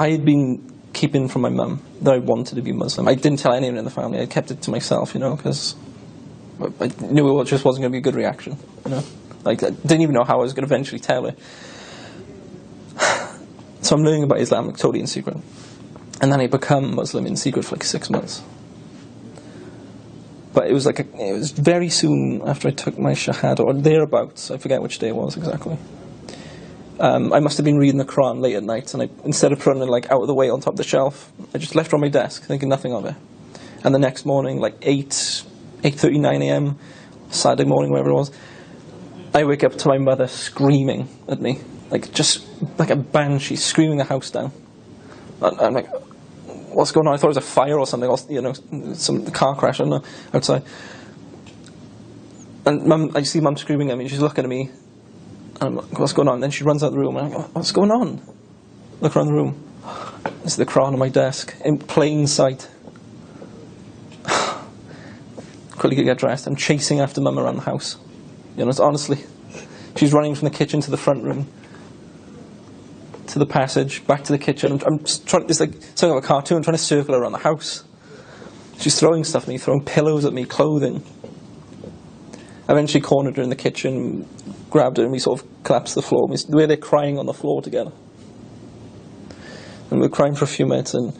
I had been keeping from my mum that I wanted to be Muslim. I didn't tell anyone in the family. I kept it to myself, you know, because I knew it just wasn't going to be a good reaction, you know. Like, I didn't even know how I was going to eventually tell her. So I'm learning about Islam totally in secret. And then I become Muslim in secret for like 6 months. But it was like, it was very soon after I took my Shahada, or thereabouts. I forget which day it was exactly. I must have been reading the Quran late at night, and instead of putting it like out of the way on top of the shelf, I just left it on my desk, thinking nothing of it. And the next morning, like 8:39 a.m., Saturday morning, whatever it was, I wake up to my mother screaming at me, like just like a banshee, screaming the house down. And I'm like, what's going on? I thought it was a fire or something, or, you know, some car crash, I don't know, outside. And Mum, I see Mum screaming at me, she's looking at me, and I'm like, what's going on? And then she runs out the room, and I'm like, what's going on? Look around the room. There's the Quran on my desk, in plain sight. Quickly get dressed. I'm chasing after Mum around the house. You know, it's honestly, she's running from the kitchen to the front room, to the passage, back to the kitchen. I'm just trying, it's like something of a cartoon. I'm trying to circle around the house. She's throwing stuff at me, throwing pillows at me, clothing. I eventually cornered her in the kitchen, grabbed her, and we sort of collapsed to the floor. The way they're crying on the floor together. And we were crying for a few minutes, and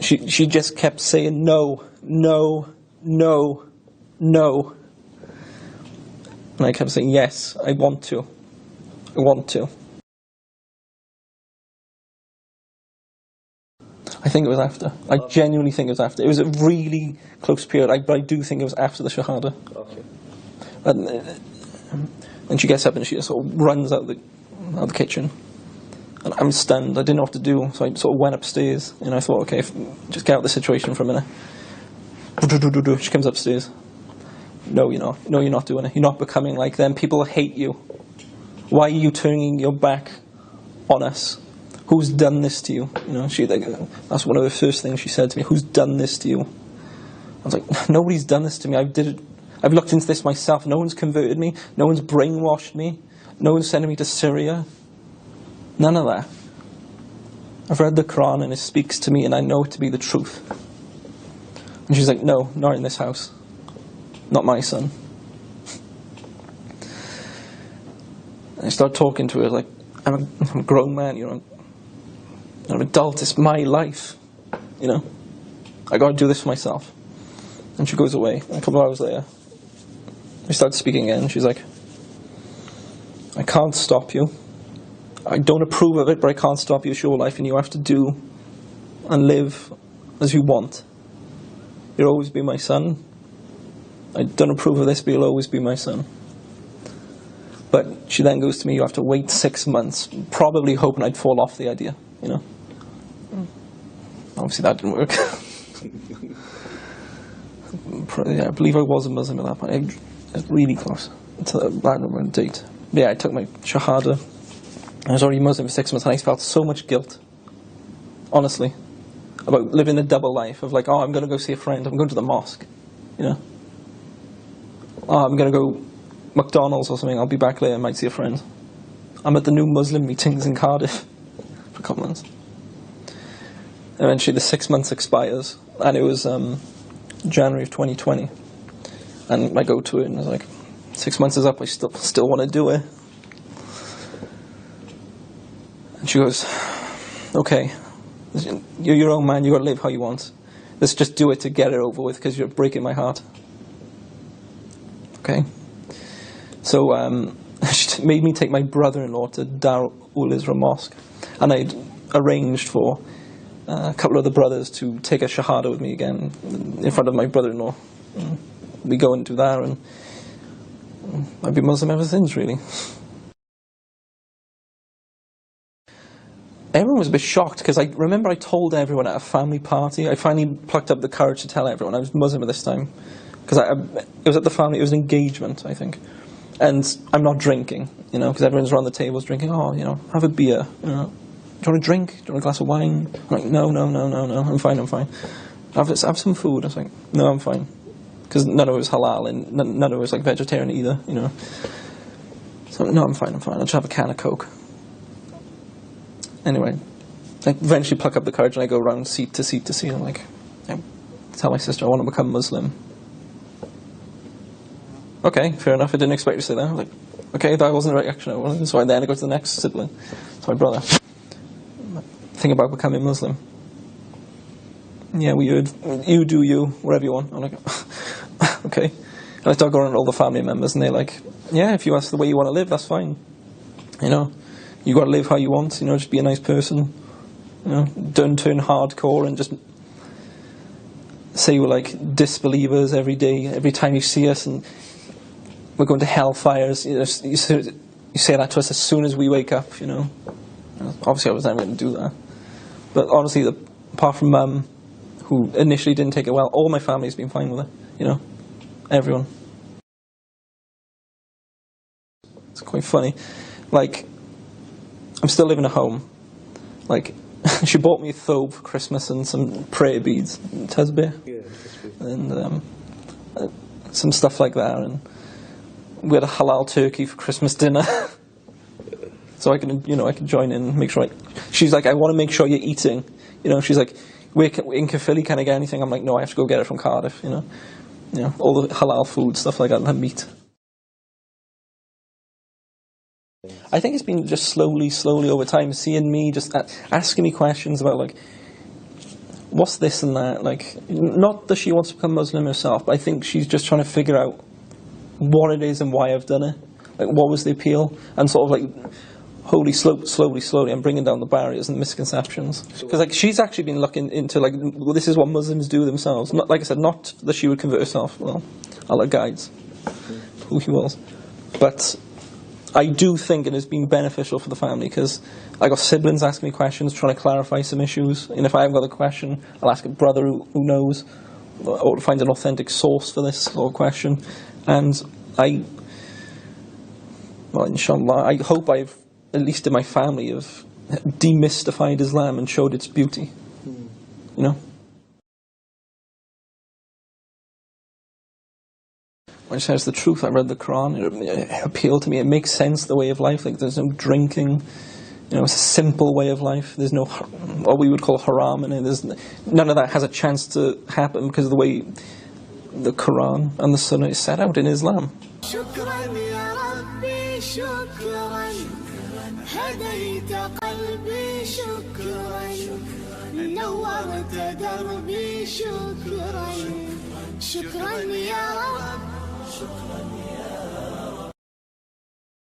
she just kept saying no, no, no, no. And I kept saying, yes, I want to. I want to. I think it was after. I genuinely think it was after. It was a really close period, but I do think it was after the Shahada. Okay. And she gets up and she just sort of runs out of the kitchen. And I'm stunned. I didn't know what to do, so I sort of went upstairs. And I thought, okay, just get out of the situation for a minute. She comes upstairs. No, you're not. No, you're not doing it. You're not becoming like them. People hate you. Why are you turning your back on us? Who's done this to you? You know, that's one of the first things she said to me. Who's done this to you? I was like, nobody's done this to me. I've looked into this myself. No one's converted me. No one's brainwashed me. No one's sending me to Syria. None of that. I've read the Quran and it speaks to me and I know it to be the truth. And she's like, no, not in this house. Not my son. And I started talking to her like, I'm a grown man, you know. I'm an adult, it's my life, you know. I got to do this for myself. And she goes away. A couple of hours later, we start speaking again. She's like, I can't stop you. I don't approve of it, but I can't stop you. It's your life, and you have to do and live as you want. You'll always be my son. I don't approve of this, but you'll always be my son. But she then goes to me, you have to wait 6 months, probably hoping I'd fall off the idea, you know. Obviously that didn't work. Yeah, I believe I was a Muslim at that point. I was really close to that date. But yeah, I took my Shahada. I was already Muslim for 6 months and I felt so much guilt, honestly, about living a double life of like, oh, I'm going to go see a friend, I'm going to the mosque, you know. Oh, I'm going to go McDonald's or something, I'll be back later, I might see a friend. I'm at the new Muslim meetings in Cardiff for a couple months. Eventually the 6 months expires, and it was January of 2020. And I go to it and I was like, 6 months is up, I still want to do it. And she goes, okay, you're your own man, you got to live how you want. Let's just do it to get it over with, because you're breaking my heart. Okay. So she made me take my brother-in-law to Dar ul-Isra Mosque, and I'd arranged for a couple of the brothers to take a Shahada with me again in front of my brother-in-law. We go into that, and I've been Muslim ever since, really. Everyone was a bit shocked, because I remember I told everyone at a family party. I finally plucked up the courage to tell everyone I was Muslim at this time, because it was at the family, it was an engagement, I think. And I'm not drinking, you know, because everyone's around the tables drinking. Oh, you know, have a beer, you know. Do you want a drink? Do you want a glass of wine? I'm like, no, I'm fine. Have some food. I was like, no, I'm fine. Because none of it was halal, and none of it was like vegetarian either, you know. So, no, I'm fine. I'll just have a can of Coke. Anyway, I eventually pluck up the courage and I go around seat to seat to seat. I'm like, I tell my sister I want to become Muslim. Okay, fair enough. I didn't expect you to say that. I'm like, okay, that wasn't the right action I wanted. So then I go to the next sibling, to my brother. Think about becoming Muslim. Yeah, we heard. You do you, whatever you want. I'm like, okay. And I start going around to all the family members, and they're like, yeah, if that's the way you want to live, that's fine. You know, you got to live how you want. You know, just be a nice person. You know, don't turn hardcore and just say we're like disbelievers every day, every time you see us, and we're going to hellfires. You know, you say that to us as soon as we wake up. You know, obviously I was never going to do that. But honestly, apart from Mum, who initially didn't take it well, all my family's been fine with it. You know, everyone. It's quite funny. Like, I'm still living at home. Like, she bought me a thobe for Christmas and some prayer beads, tasbih, and some stuff like that. And we had a halal turkey for Christmas dinner, so I can, you know, I can join in and make sure. She's like, I want to make sure you're eating. You know, she's like, in Philly, can I get anything? I'm like, no, I have to go get it from Cardiff. You know, all the halal food, stuff like that, and meat. I think it's been just slowly over time, seeing me just asking me questions about, like, what's this and that. Like, not that she wants to become Muslim herself, but I think she's just trying to figure out what it is and why I've done it. Like, what was the appeal? And sort of like, slowly, I'm bringing down the barriers and the misconceptions. Because, like, she's actually been looking into, like, well, this is what Muslims do themselves. Not, like I said, not that she would convert herself. Well, Allah guides who he wills. But I do think it has been beneficial for the family, because I got siblings asking me questions, trying to clarify some issues. And if I haven't got a question, I'll ask a brother who knows, or find an authentic source for this sort of question. And well, inshallah, I hope I've, at least in my family, have demystified Islam and showed its beauty. You know? When it says the truth, I read the Quran, it appealed to me. It makes sense, the way of life. Like, there's no drinking. You know, it's a simple way of life. There's no what we would call haram in it. There's none of that has a chance to happen because of the way the Quran and the Sunnah is set out in Islam. شكرا يا رب.